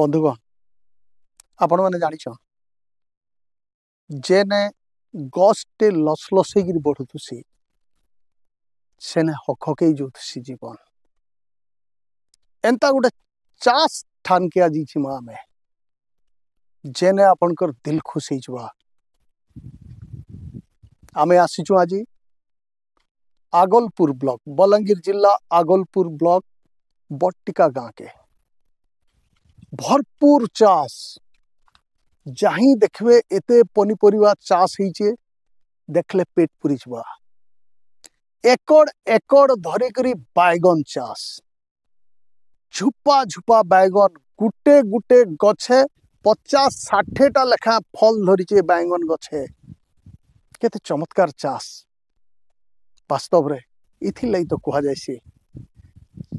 बंधुगण आपण मैंने जाच जेने गछटे लस लसई बढ़ुसी सेने हकई जाऊसी जीवन एंता गोटे चाष ठान के आज आमे जेने आपणकर दिल खुश हो आमे आसीचु आज आगलपुर ब्लॉक बलांगीर जिला आगलपुर ब्लॉक बट्टिका गाँ के भरपूर चाष जहीं देखबे एते पनीपरिया चाष होइचे देखले पेट पुरी जवा एकड़ एकड़ धरिकरी बैगन चाष झुपा झुपा बैगन गुटे गुटे गछे 50-60टा लेखा फल धरीचे बैगन गछे केते चमत्कार चाष वास्तव रे इथि लई तो कहा जायसी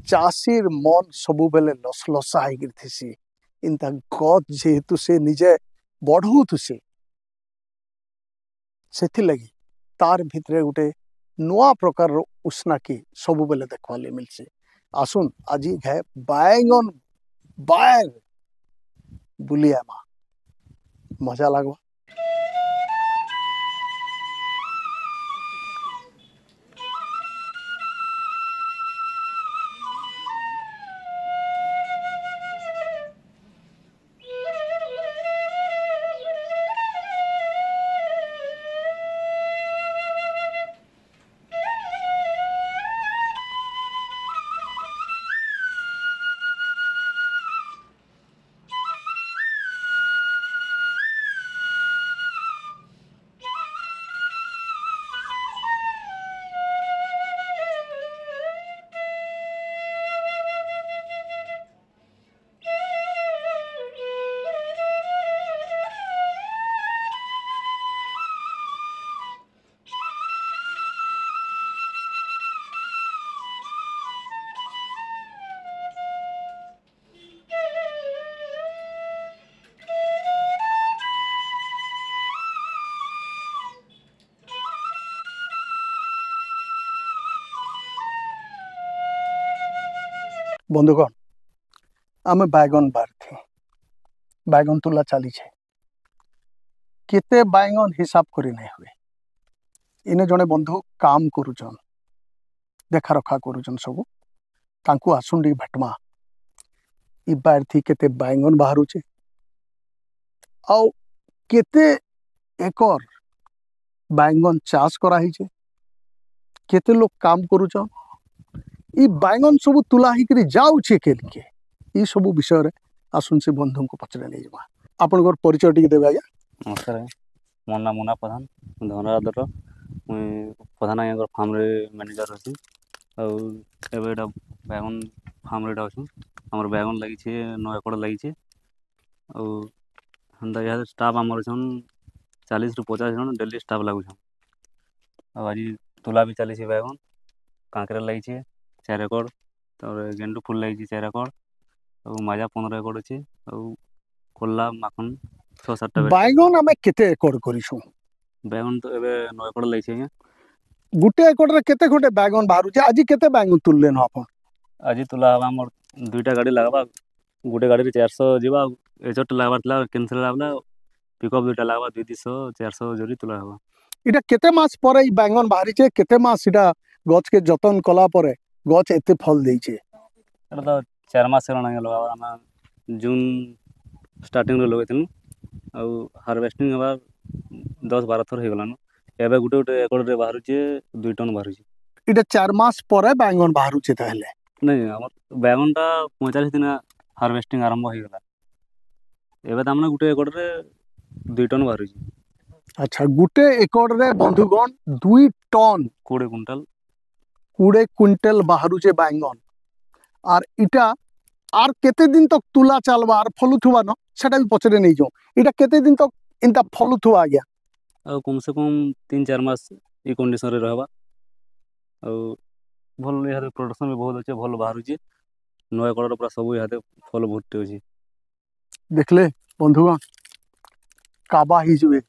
चाषीर मन सबु बेले लसलसा होगी इनता गछ जेहेतु से निजे बढ़ौथुसे से लगी तार भितरे गोटे नुआ प्रकार उष्णाकी सबु बेले देखवा मिलसे आसुन आज है बैगन बायर बुलिया मजा लगवा। बंधुगण आमे बैगन बारथे बैगन तुला चली केते बैगन हिसाब करी नहीं हुए इने जने बंधु काम करुचन देखा रखा करुचन सबू तांकु आसुंडी भेटमा इ बारथी केते बैगन बाहरुचे आउ केते एकर बैगन चाष करा हिचे केते लोग काम करुचन इ बैगन सबू तुला हिकरी जाउछे केलके इ सबू विषय रे आसुन से बंधु को पचरे नहीं जमा आपनकर परिचय टिके देबे आज्ञा। नमस्कार मोर नाम मुना प्रधान धनरादर मुई प्रधान आज्ञा फार्म रे मैनेजर अछि और एबेटा बैगन फार्म रेटा अछि हमर बैगन लागि छे 9 एकड़ लागि छे और हंदा या स्टाफ हमर छन 40 रु 50 जन डेली स्टाफ लागु छन और आज तुला भी चली छे बैगन कांकरा लागि छे 4 एकड़ और गेंडू फूल लागि 4 एकड़ और माजा 15 एकड़ अछि और कोल्ला माखन 6-7टा बैगन हमें केते एकड़ करिसु बैगन तो एबे 9 एकड़ लागि छे गुटे एकड़ रे केते खोटे बैगन बाहरु छे आज केते बैगन तुललेन आपन आज तुला हवा हमर दुईटा गाड़ी लागबा गुटे गाड़ी रे 400 जीवा एजट लागबातला कैंसिल लागला पिकअप दुईटा लागबा 200-400 जोरी तुला हवा इटा केते मास परे इ बैगन बाहरी छे केते मास इटा गछ के जतन कला परे गछ एते फल देई छे एटा तो 4 मास से लगा हम जून स्टार्टिंग रे लगैतनु और हार्वेस्टिंग हवा 10-12 थर हे गलानु एबे गुटे गुटे एकड़ रे बाहरु छे 2 टन बाहरु छे इटा 4 मास परे बैगन बाहरु छे ताहले नहीं हमर बैगन ता 45 दिन हार्वेस्टिंग आरंभ हो गला एबे तामने गुटे एकड़ रे 2 टन बाहरु छे अच्छा गुटे एकड़ रे बंधुगण 2 टन 20 क्विंटल बाहरु छे बैगन और इटा आर केते दिन तक तुला चलबा आर फलुथुवा न सेटा भी पचरे नहीं जो इटा केते दिन तक इनता फलुथुवा आ गया और कम से कम 3-4 मास ई कंडीशन रे रहबा और भल यार प्रोडक्शन भी बहुत अच्छे भल बाहर छे 9 एकड़ पूरा सब याते फल भुट्टे अछि देखले बंधुगण काबा ही जुए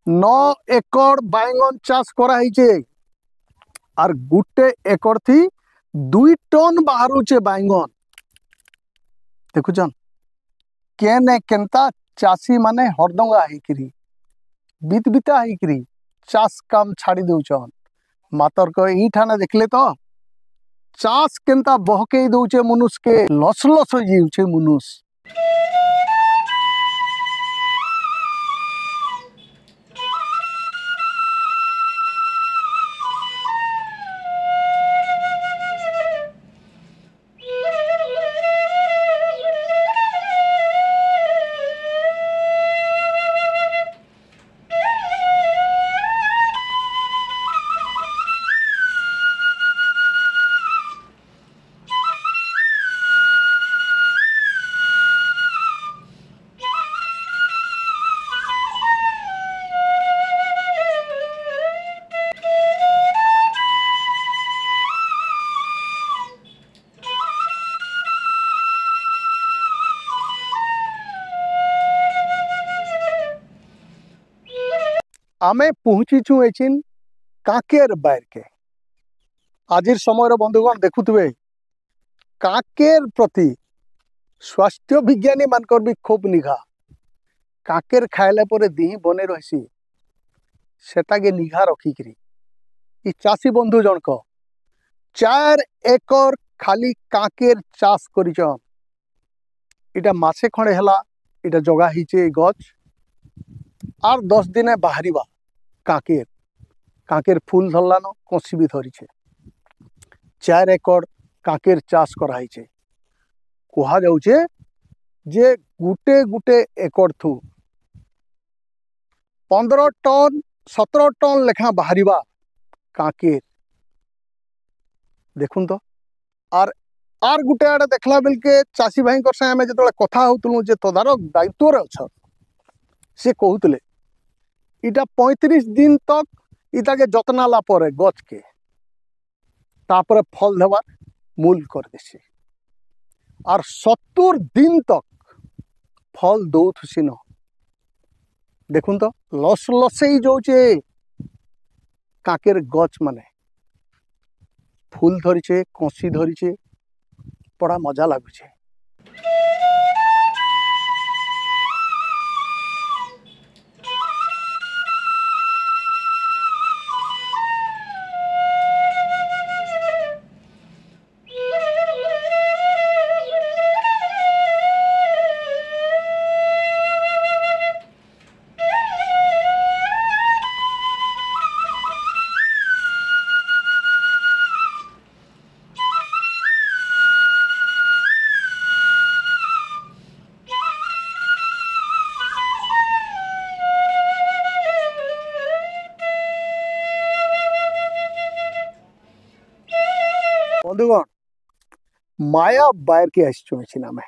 9 एकड़ बैगन चाष करा हिचे और गुटे एकड़ थी 2 टन बाहर छे बैगन देखुचन केने केनता चासी माने हरदंगा हेकरी बीत बीता हेकरी चाष काम छाड़ी दउछन मातर को ई ठाने देखले तो चाष केनता बहके दउछे मनुष्य के लस लस हो जाउछे मनुष्य। आमे पहुँचीचु एचिन काकेर बायर के आजिर समय बंधुगण देखुवे काकेर प्रति स्वास्थ्य विज्ञानी मानकर भी खूब निघा काकेर खाइला परे दिही बने रही सेटाके निघा रखिकी ई चाषी बंधु जनक 4 एकर खाली काकेर चाष करिछन। इटा मासे खंडे हला इटा जगा हिचे गछ आर 10 दिने बाहरिबा काकेर काकेर फूल धरलान कसी भी धरीछे 4 एकर काकेर चाष कराइछे कहा जाउछे जे गुटे गुटे एकर थू 15 टन 17 टन लेखा बाहरिबा काकेर देखुन तो आर गुटे आड़े देखला बेलके चाषी भाई संगे आम जो कथा होतलु जे तदारक दायित्व अच्छा से कहते इटा 35 दिन तक इटाके जतनाला परे गच के तापर फल देवा मूल कर देसी आर 70 दिन तक फल दौथुसी न देखुन तो लस लसई जाऊे काकेर गच माने फूल धरीचे कसी धरीचे बड़ा मजा लगुचे। बंधुगण माया बायर के आसना में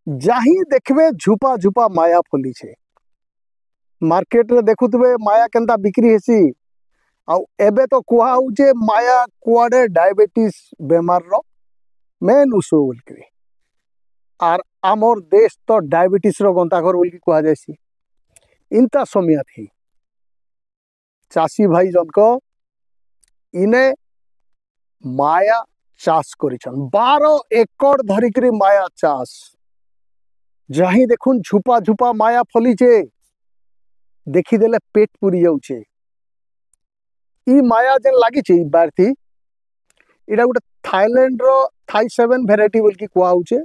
जही देखबे झुपा झुपा माया फली छे मार्केट रे देखुतबे माया केनता बिक्री हेसी आउ एबे तो कुहा होचे माया कुआडे डायबिटीज बेमार रो मेन उस बोल के आर आमर देश तो डायबिटीज रो गंताघर बोल के कुहा जायसी इनता समिया थी चाषी भाई जनको इने माया चाष करिछन 12 एकड़ धरिकरी माया चाष जही देखुन झुपा झुपा माया फलीचे देखीदेले पेट पुरी जाउछे ई माया जेन लागिछे ई बारथी इडा गोटे थाईलैंड रो थाई 7 भेराइटी बोल की कुआ होचे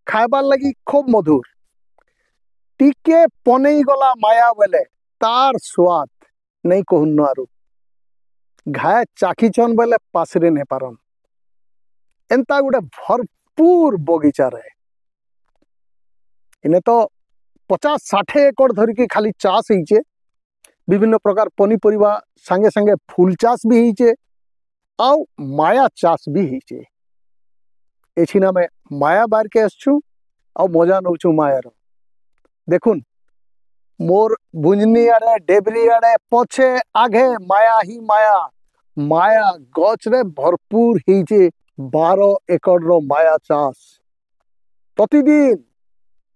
खाइबार लगी खूब मधुर टिके पनेई गला माया बेले तार स्वाद नहीं कहून आरु घाय चाखीचन बेले पासरे नहीं पारन एंता गोटे भरपूर बगीचा रहे इने तो 50-60 एकड़ धरिकी खाली चाष होइचे विभिन्न प्रकार पनीपरिया संगे संगे फूल चाष भी होइचे आउ माया चाष भी होइचे एछिना में माया बार के आसछु आउ मजा नौछु मायार देखुन मोर बुंजनी आड़े डेबरी आड़े पछे आगे माया ही माया माया गच रे भरपूर होइचे 12 एकड़ रो माया चाष प्रतिदिन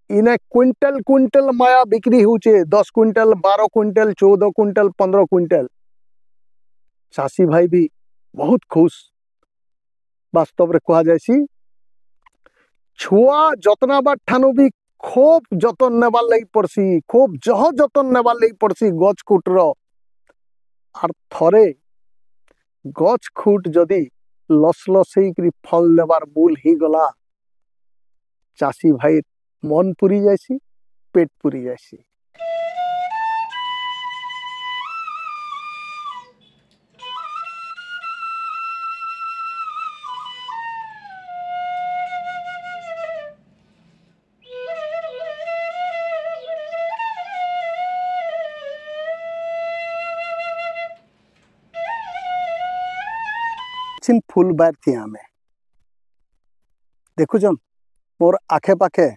इने क्विंटल क्विंटल माया बिक्री होचे 10 क्विंटल 12 क्विंटल 14 क्विंटल 15 क्विंटल चाषी भाई भी बहुत खुश वास्तव रे कहा जायसी छुआ जतनाबार ठानु भी खूब जतन नेबार लगी पड़सी, खूब जह जतन नेबार लगी पड़सी गछ खुटर। आर थरे गछ खुट जदि लस लस फल देवार मूल ही गला, चाषी भाई मन पुरी जासी, पेट पुरी जासी। फुल बार थी आमे देखुछन मोर आखे पाखे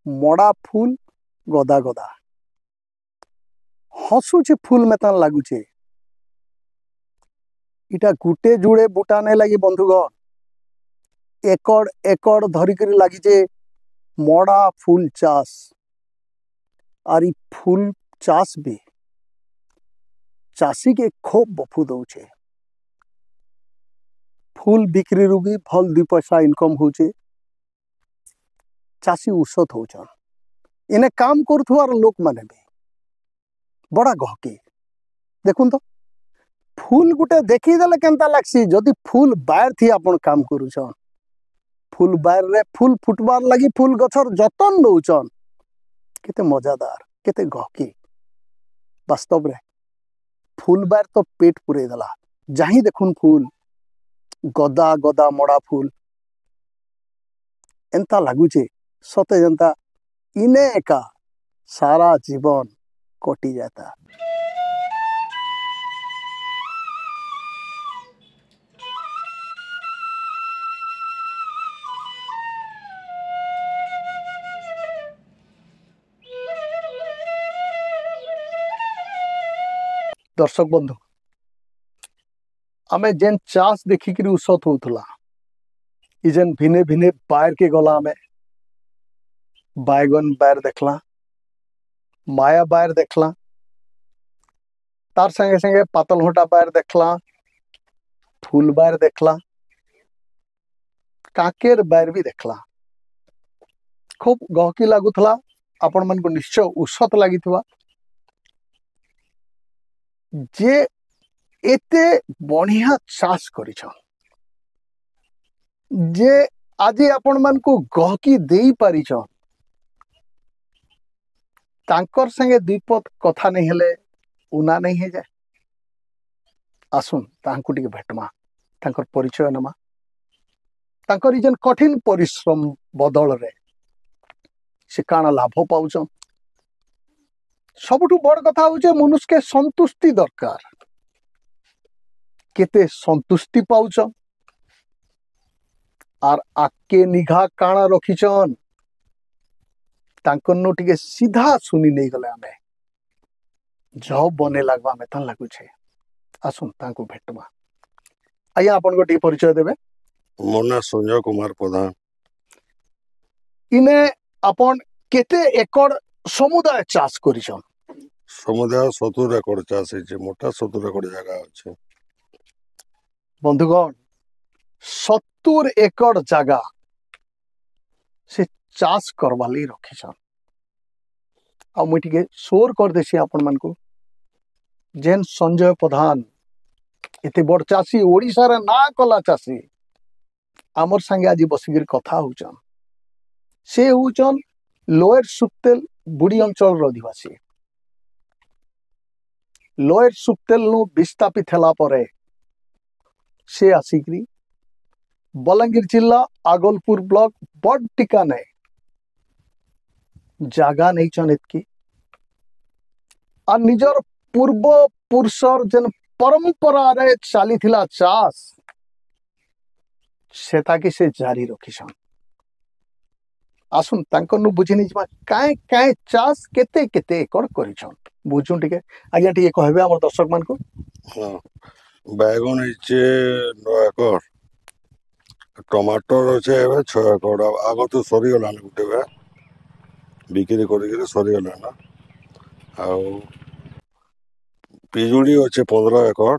मड़ा फूल गदा गदा हसुचे फूल मेतान लगुचे। इटा गुटे जुड़े बुटा नहीं लगी बंधुगण, एकड़ एकड़ धरिक लगी मड़ा फूल चाष। और ई फूल चाष भी चाषी के खूब बफू दौचे। फूल बिक्री रू भी भल 2 पैसा इनकम होचे। चाषी उसत होचन, इने काम करुथुआर लोक माने भी बड़ा गहकी। देखुन तो फूल गुटे देखी देले केनता लागसी, जदि फूल बार थी आपण काम करूछन, फूल बार रे फूल फुटबार लगी फूल गछर जतन नौचन, केते मजादार केते गहकी। वास्तव रे फूल बार तो पेट पुरे देला। जहीं देखुन फूल गदा गदा मड़ा फूल, एंता लगुचे सते जनता इने एका सारा जीवन कटी जाता। दर्शक बंधु, आमे जेन चाष देखिक उसत होतला, इजेन भिने भिने बायर के गला आमे बैगन बायर देखला, माया बायर देखला, तार संगे संगे पातल होटा बायर देखला, फूल बायर देखला, काकेर बायर भी देखला। खूब गहकी लगुला। आपण मन को निश्चय उसत लगी जे एते बढ़िया चाष करिछन, जे आज आपण मन को गहकी देई पारिछन, तांकर संगे द्विपद कथा नहीं हेले उना नहीं है जाए। आसुन तांकु टिके भेटमा, तांकर परिचय नमा, तांकर इजन कठिन परिश्रम बदल रे से काना लाभ पाउछन। सबुठु बड़ कथा होचे मनुष्य के संतुष्टि दरकार। केते संतुष्टि पाउछन आर आके निघा काना रखिछन, तांकन्नु टिके सीधा सुनी नहीं गले आमे जब बने लागबा में तन लागुछे। आसुन तांकु भेटमा। आया आपन को टिके परिचय देबे। मोर ना संजय कुमार प्रधान। इने आपन केते एकड़ समुदाय चाष करिछन? समुदाय 70 एकड़ चाष है, मोटा 70 एकड़ जगह अच्छे। बंधुगण 70 एकड़ जगह से चाष करवाली रखिछन। आ मुई टिके शोर कर देसी आपन मन को, जेन संजय प्रधान एते बड़ चाषी, ओडिशा रे ना कला चाषी आमर संगे आज बसिगिर कथा होचन। से होचन लोयर सुक्तेल बुड़ी अंचल अधिवासी। लोयर सुक्तेल नु विस्थापित हेला परे से आसिकरी बलांगीर जिला आगलपुर ब्लॉक बड़ टिका ने जागा नहीं चन एतकी आ निजर पूर्व पुरुषर जेन परंपरा रे चाली थिला चाष सेता कि से जारी रखिछन। आसुन तांकनु बुझिनि जमा काए काए चाष केते केते एकड़ करिछन बुझुन टिके। आज्ञा टिके कहबे हमर दर्शक मान को। हां, बैगन इचे 9 एकड़, टमाटर अच्छे 6 एकड़। आग तो सरी गला गुटे बे बिक्री कर सरी गला ना। पिजुड़ी अच्छे 15 एकड़,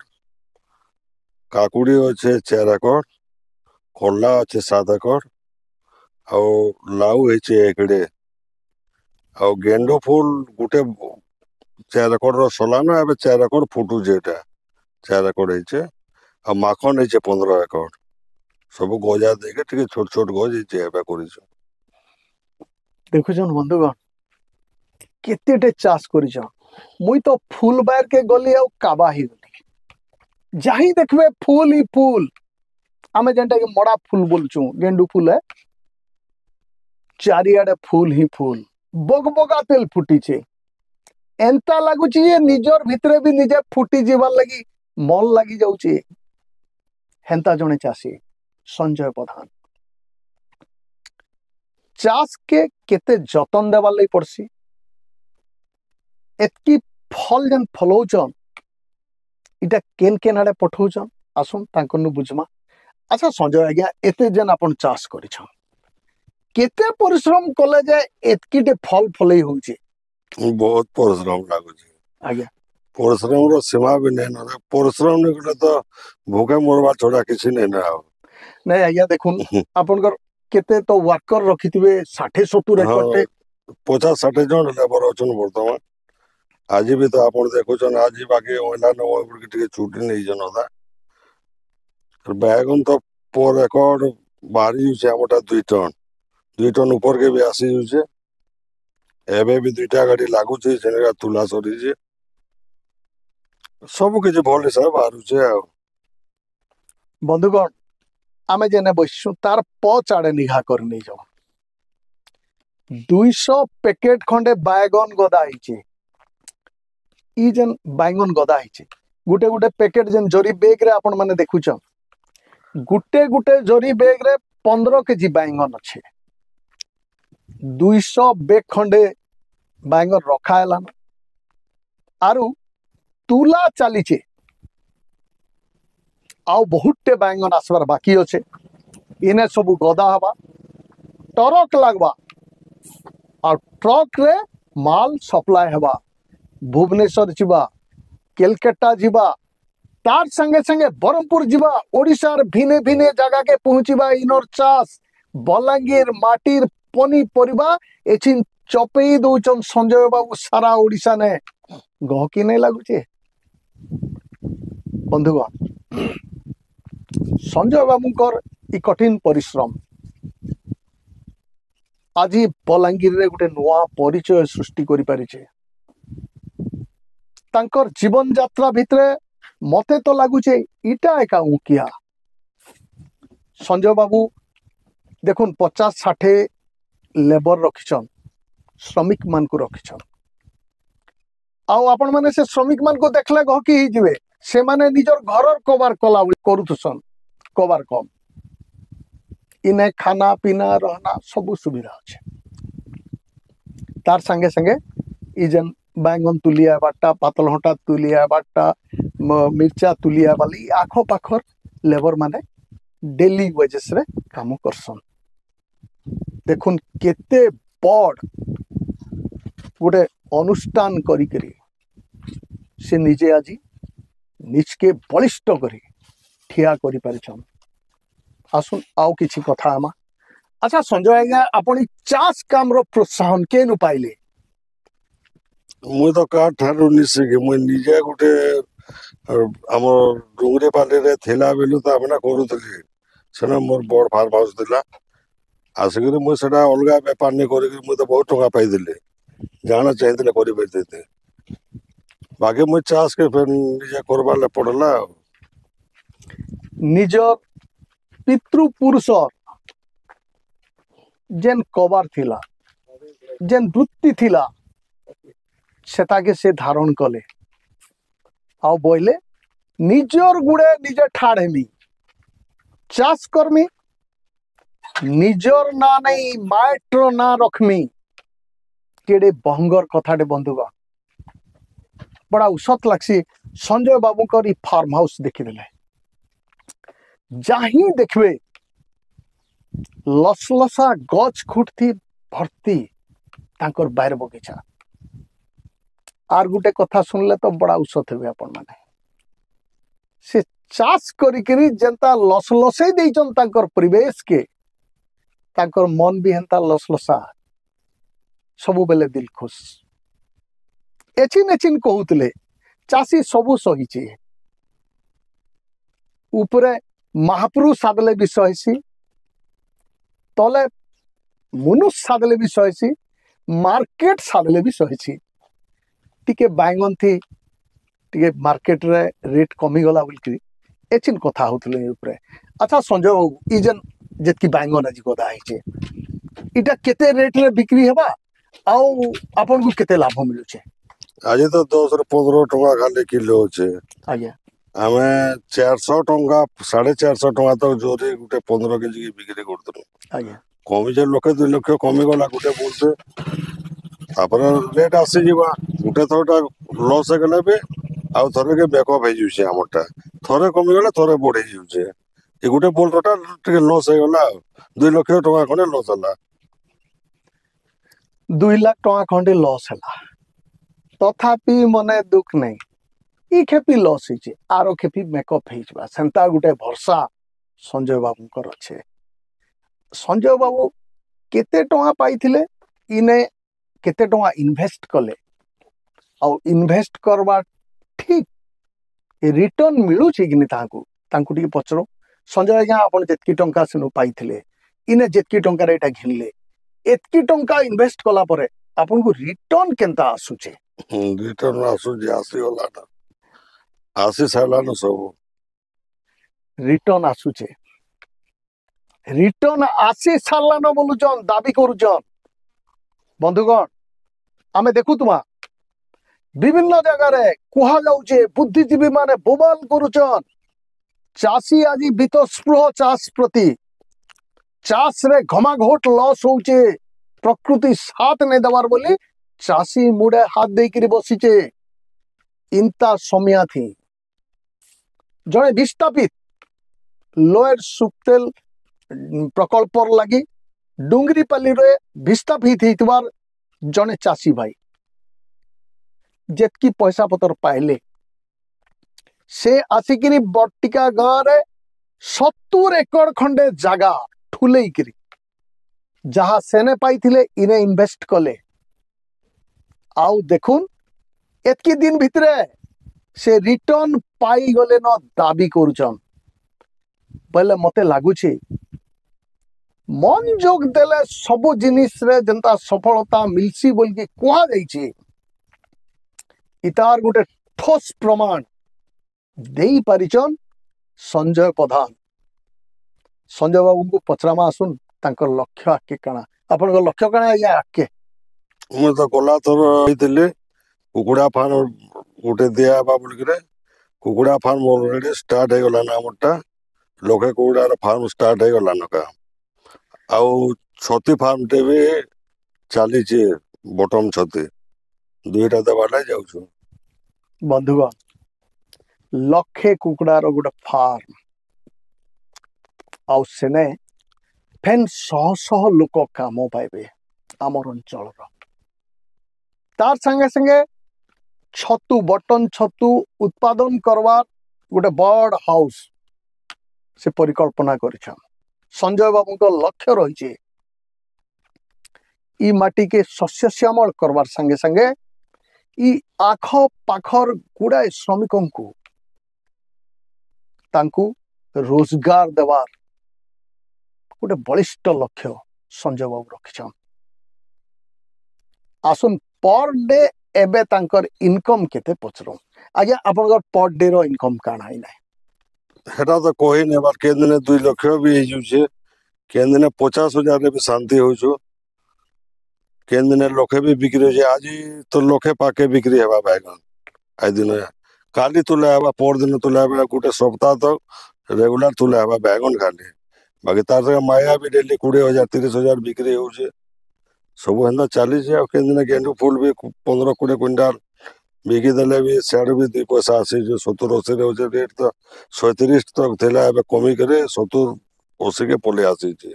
काकुड़ी अच्छे 4 एकड़, करला अच्छे 7 एकड़, ଆଉ ଲାଉ ହେଇଛି ଏକଡେ ଆଉ ଗେଣ୍ଡୁ ଫୁଲ ଗୋଟେ 4 ଏକର ସଲାନ ଏବେ 4 ଏକର ଫୁଟୁଛି ଏଟା 4 ଏକର ହେଇଛେ ଆଉ ମାଖନ ହେଇଛେ 15 ଏକର ସବୁ ଗଜା ଦେଇକି ଟିକେ ଛୋଟ ଛୋଟ ଗଜ ହେଇଛେ ଏବେ କରିଛୁ ଦେଖୁଛନ୍ ବନ୍ଧୁଗଣ କେତେଟେ ଚାଷ କରିଛନ୍ ମୁଇଁ ତ ଫୁଲ ବାयर के गली ଆଉ काबा ही गली जहीं देखबे फूल ही फूल आमे जेनटा कि मड़ा फूल बोलचू गेंडू फूल है चारियाडे फूल ही फूल बगबगा तेल फुटीचे एंता लागुची ये निजर भितरे भी निजे फुटी जीवार लगी मन लगी जाउची हेंता जने चासी संजय प्रधान चाष के केते जतन देवार लगी पड़सी एतकी फल जेन फलौचन इटा केन केन आड़े पठौचन आसुन तांकनु बुझमा अच्छा संजय आज्ञा एते जेन आपण चाष करिछन केते परिश्रम कले जे एतकीटे फल फलई होउची बहुत परिश्रम लाଗୁଛି आज्ञा ପରିଶ୍ରମର ସୀମା ବି ନାଇଁ ନ ପରିଶ୍ରମ ନାଇଁ କଲେ ତ ଭୋକେ ମରବା ଛଡା କିଛି ନାଇଁ ନା ଆଉ नहीं आज्ञा देखुन आपनकर केते तो वर्कर रखिथिबे 60-70 ହଁ एकरटे 50-60 ଜଣ ଲେବର ଅଛନ୍ ବର୍ତ୍ତମାନ ଆଜି ବି ତ ଆପଣ ଦେଖୁଛନ୍ ଆଜି ବାକି ଅନ୍ୟାନ୍ୟ ଗୁଡ଼ିକ ଟିକେ ଛୁଟି ନେଇଛନ୍ ଅଧା ବାଇଗଣ ତ ପର ଏକର ବାହାରି ଯାଉଛି ଆମଟା 2 ଟନ୍ ଉପରକେ ବି ଆସି ଯାଉଛେ ଏବେ ବି 2ଟା ଗାଡି ଲାଗୁଛି ସେଟା ତୁଲା ସରିଛି ସବୁ କିଛି ଭଲ ହିସାବରେ ବାହାରୁଛେ ଆଉ बंधुगण आमे जेने बसछु तार पच आड़े निघा कर नहीं जाओ 200 पैकेट खंडे बैगन गदा हिचे ई जेन बैगन गदा हिचे गुटे गुटे पैकेट जेन जरी बैग रे आपण माने देखुछ गुटे गुटे जरी बैग रे 15 केजी बैगन अच्छे 200 बैग खंडे बैगन रखा है आरु तुला चलीचे आउ बहुते बैंगन आसबार बाकी अच्छे इने सबू गदा हवा ट्रक लगवा और ट्रक रे माल सप्लाई हवा भुवनेश्वर जीवा केलकाता जीवा तार संगे संगे ब्रह्मपुर जीवा ओडिशार भिने भिने जगह के पहुंचीबा इनर चाष बलांगीर माटीर पनी परिबा एचिन चपेई दउचन संजय बाबू सारा ओडिशा ने गहकी नहीं लागुचे बंधुगण संजय बाबूकर इ कठिन परिश्रम आज बलांगीर रे गोटे नुआ परिचय सृष्टि करि परिचे तांकर जीवन यात्रा भितरे मते तो लागुचे इटा एका उकिया संजय बाबू देखुन 50-60 लेबर रखिछन श्रमिक मान को रखिछन आउ आपण माने से श्रमिक मान को देखले गहकी ही जिवे से माने निजर घरर कबार कला करूथसन कबार कम इने खाना पीना रहना सब सुविधा अच्छे तार संगे संगे ई जेन बैंगन तुलिया बाटा पातलहटा तुलिया बाटा मिर्चा तुलिया वाली आखो पाखर लेबर माने डेली वेजेस रे काम करसन देखुन केते बड़ गोटे अनुष्ठान करी करी से निजे आज निजके बलिष्ठ करी ठिया करी परिछन आसुन आउ किछि कथा आमा अच्छा संजय आज्ञा आपण चाष काम रो प्रोत्साहन केनु पाइले मुई तो काठ ठारू निशिकी मुई निजे गोटे आम डुंगरी पाली थिला बेलु तो आम करूली सेना मोर बड़ फार्म हाउस थिला आसिक मुई सेटा अलगा बेपार नहीं करी मुई तो बहुत टंका पाइली जाना चाहिए करी पाइते बाकी मुई चाष के फिर निजे करबार पड़ला निजर पितृपुरुषर जेन कबार थिला जेन वृत्ति थिला सेताके से धारण कले आउ बोले निजर गुड़े निजे ठाड़ हेमी चाष करमी निजर ना नहीं माइट्र ना रखमी केड़े बहंगर कथाटे बंधुगण बड़ा उसत लागसी संजय बाबूकर ई फार्म हाउस देखिदेले जाही देखबे लसलसा गछ खुट थी भर्ती तांकर बाहर बगीचा आर गुटे कथा सुनले तो बड़ा उसत हेबे आपण माने से चाष करी करी जनता लसलसे देइचन तांकर परिवेश के ताकर मन भी हेन्ता लसलसा सबु बेले दिल खुश एचिन एचिन कहूतले चासी सबु सहीची ऊपरे महापुरुष साधले भी सहीसी तले मनुष्य साधले भी सहीसी मार्केट साधले भी सहीसी टिके बैंगन थी टिके मार्केट रे रेट कमी गला बोलकी एचिन कथा होतले ऊपरे अच्छा संजय बाबू ई जेन जेतकी बैंगन आज गदा आइचे इटा केते रेट रे बिक्री हेबा आउ आपन को केते लाभ मिलुचे आज तो 10 ରୁ 15 ଟଙ୍କା ଖାଲି କିଲୋ ଅଛି आज्ञा ଆମେ 400 ଟଙ୍କା 450 ଟଙ୍କା ତक ଜୋରେ ଗୋଟେ 15 କେଜି କି ବିକ୍ରି କରୁଥିଲୁ आज्ञा କମି ଯେ ଲକ୍ଷେ 2 ଲକ୍ଷ କମି ଗଲା ଗୋଟେ ବୁଲତେ ତାପରେ ରେଟ୍ ଆସିଯିବା ଗୋଟେ ଥରଟା ଲସ୍ ହେଇଗଲେ ବି ଆଉ ଥରେ କେ ବ୍ୟାକଅପ୍ ହେଇଯାଉଛି ଆମରଟା ଥରେ କମିଗଲେ ଥରେ ବଢି ଯାଉଛି ଏ ଗୋଟେ ବୋଲ୍ଟଟା ଟିକେ ଲସ୍ ହେଇଗଲା ଆଉ 2 ଲକ୍ଷ ଟଙ୍କା ଖଣ୍ଡେ ଲସ୍ ହେଲା 2 लाख टका खंडे लॉस हैला तथापि मने दुख नहीं ई खेपी लॉस हिचे आरो खेपी मेकअप हेइजबा सेंता गुटे भरसा संजय बाबू कर अच्छे संजय बाबू केते टका पाइथिले इने केते टका इन्वेस्ट कले आ इन्वेस्ट करबा ठीक रिटर्न मिलु छी कि तांकु टिके पचरो संजय आज्ञा आपण जेतकी टंका सेनु पाइथिले इने जेतकी टंका रे एटा घिनले एतकी टंका इन्वेस्ट कला परे आपन को रिटर्न केनता आसुचे रिटर्न आସୁଛି ଆସିଗଲା ନା ଆସି ସାରିଲାନ ସବୁ रिटर्न आसुचे रिटर्न आसी सारलान बोलुचन दाबी करूचन बंधुगण आमे देखु तुमा विभिन्न जगह रे कुहा जाउचे बुद्धिजीवी माने बोबाल करूचन चासी आजी बितस्पृह चाष प्रति चाष रे घमाघोट लॉस होउचे प्रकृति साथ ने दबार बोली चासी मुड़े हाथ देकरी बसीचे इंता समिया थी जड़े विस्थापित लोयर सुक्तेल प्रकल्प लगी डुंगरीपाली रे विस्थापित हितबार जड़े चासी भाई जेतकी पैसा पतर पाइले से आसिकिरी बट्टिका गाँव रे 70 एकड़ खंडे जागा ठुलेइकिरी जहा सेने पाइथिले इने इन्वेस्ट कले आउ देखुन एतकी दिन भितरे से रिटर्न पाई गले न दाबी करूचन पहले मते लागुची मन जोग देले सब जिनिस रे जनता सफलता मिलसी बोल के कुहा जाइची इतार गुटे ठोस प्रमाण देई परिचन संजय प्रधान संजय बाबू को पचरामा आसुन तांकर लक्ष्य आके काना अपन को लक्ष्य काना या आके ମୁଁ ତ ଗଲା ଥର ହେଇଥିଲି କୁକୁଡ଼ା ଫାର୍ମ ଗୋଟେ ଦିଆହେବା ବୋଲିକିରେ କୁକୁଡ଼ା ଫାର୍ମ ଅଲରେଡି ଷ୍ଟାର୍ଟ ହେଇଗଲାନ ଆମରଟା ଲକ୍ଷେ କୁକୁଡ଼ାର ଫାର୍ମ ଷ୍ଟାର୍ଟ ହେଇଗଲାନ କା ଆଉ ଛତି ଫାର୍ମଟେ ବି ଚାଲିଛି ବଟମ ଛତି ଦୁଇଟା ଦେବା ଲାଗି ଯାଉଛୁ बंधुगण लक्षे कुकुड़ार गोटे फार्म आउ सेने फेन शह शह लोक काम पाइबे आमर अंचल तार संगे संगे छतु बटन छतु उत्पादन करवार गोटे बड़ हाउस से परिकल्पना करिछन संजय बाबू को लक्ष्य रही ई माटी के शस्य श्यामल करवार संगे संगे ई आख पाखर गुड़ाए श्रमिकों को तांकु रोजगार देवार गोटे बलिष्ठ लक्ष्य संजय बाबू रखिछन आसुन पर डे एबे तांकर इनकम केते पचरो आज्ञा आपनकर पर डे रो इनकम काना ही नै हेटा तो कही नेबार के दिने 2 लक्ष भी ହେଇଯାଉଛି के दिने 50,000 रे भी शांति होछु के दिने लक्षे भी बिक्री हो आज तो लक्षे पाके बिक्री हेबा बैगन आई दिन काली तुला हेबा पर दिन तुला हेबा गोटे सप्ताह तक रेगुलर तुला हेबा बैगन खाली बाकी तार से माया भी डेली 20,000 30,000 बिक्री होଉଛି सब हेन्दा चलीছে ଆଉ के दिने गेंडू फूल भी 15-20 क्विंटाल बिकी देले भी सेड भी 2 पैसा आसी जो 70-80 रे होचे रेट तो 130 तक थेला एबे कमी करे 70-80 के पले आसी जे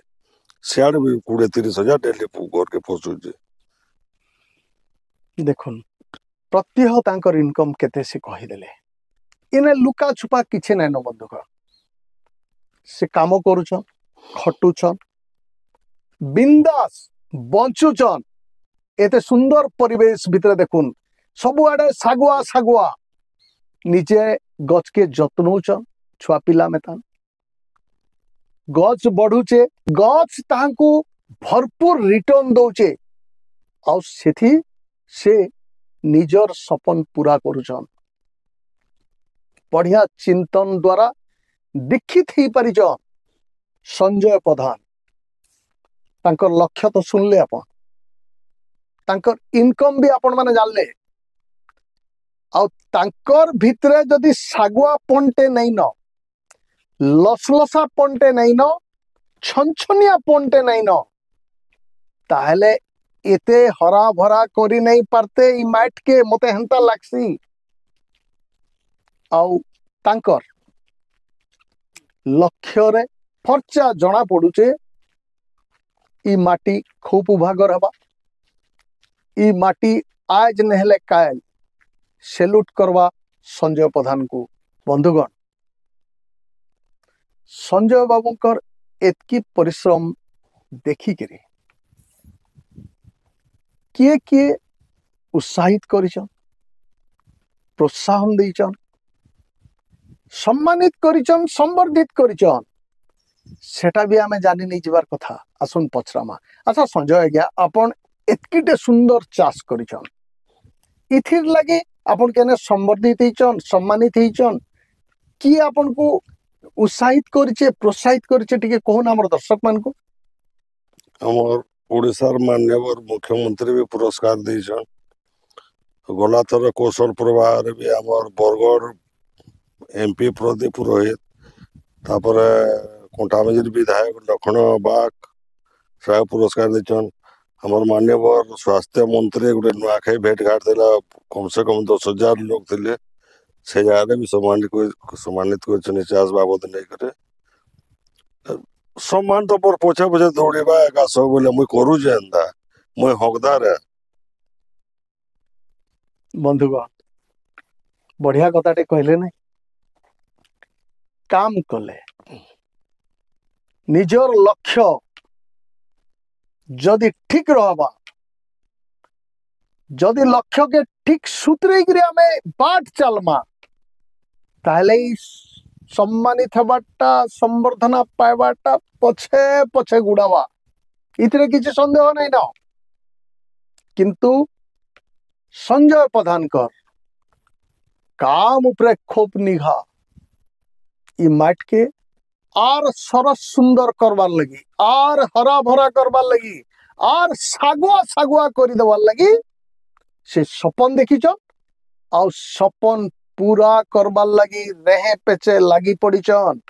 सेड भी 20-30,000 डेली घर के पहुंचुचे देखुन प्रत्यह तांकर इनकम केते से कहि देले इने लुका छुपा किछे नै न बंधुक से काम करूछन खटुछन बिंदास बंचुचन एते सुंदर परिवेश भितर देखुन सबुआडे सागुआ सागुआ निजे गच के जत्नौचन छुआ पिला मेतान गच बढ़ुचे गच तांकू भरपूर रिटर्न दौचे आ सेथि से निजर सपन पूरा करुचन बढ़िया चिंतन द्वारा दीक्षित ही परिचन संजय प्रधान तांकर लक्ष्य तो सुनले आपण तांकर इनकम भी आपण माने जानले आ तांकर भितरे जदि सागुआ पंटे नहीं न लसलसा पंटे नहीं न छनछनिया पंटे नहीं न ताहले एते हरा भरा करी नहीं पारते ई माइट के मते हंता लागसी आउ तांकर लक्ष्य रे फर्चा जना पड़ुचे ई माटी खूब उभागर हबा ई माटी आज नहले कायल सेल्यूट करवा संजय प्रधान को बंधुगण संजय बाबूकर एतकी परिश्रम देखी किरी किए किए उत्साहित करिचन प्रोत्साहन देइचन सम्मानित करिचन संवर्धित करिचन सेटा भी आमे जानी नहीं जीवार कथा आसुन पचरामा अच्छा संजय आज्ञा आपण एतकीटे सुंदर चाष करिचन इथिर लगे आपण केने संवर्धित हेचन सम्मानित हेचन कि आपण को उत्साहित करिचे प्रोत्साहित करिचे टिके कोन हमर दर्शक मान को हमर ओडिशार मान्यवर मुख्यमंत्री भी पुरस्कार देछन गला थर कौशल प्रभार भी हमर बरगढ़ एमपी प्रदीप पुरोहित तापरे कोंटामंजिर विधायक लखन बाग साहेब पुरस्कार देछन हमर मान्यवर स्वास्थ्य मंत्री गोटे नुआखाई भेट घाट देला कम से कम 10,000 लोग थे से जगह भी सम्मानित कर चाष बाबद नहीं करे सम्मान तो पर पोछे पोछे दौड़ेबा एका सब बोले मुई करू जेंदा मुई हकदार है बंधुगण बढ़िया कथाटे कहले नहीं काम कले निजर लक्ष्य जदि ठीक रहबा जदि लक्ष्य के ठीक सूत्रे आमे बाट चलमा ताहले सम्मानित हबाटा संवर्धना पाइबाटा पछे पछे गुड़ावा इतने किसी संदेह नहीं ना किंतु संजय प्रधान कर काम उपरे खूब निघा ई माट के आर सरस सुंदर करवार लगी आर हरा भरा करवार लगी आर सागुआ सागुआ कर देवार लगी से सपन देखीचन आ सपन पूरा करवार लगी रहे पेचे लगी पड़ीचन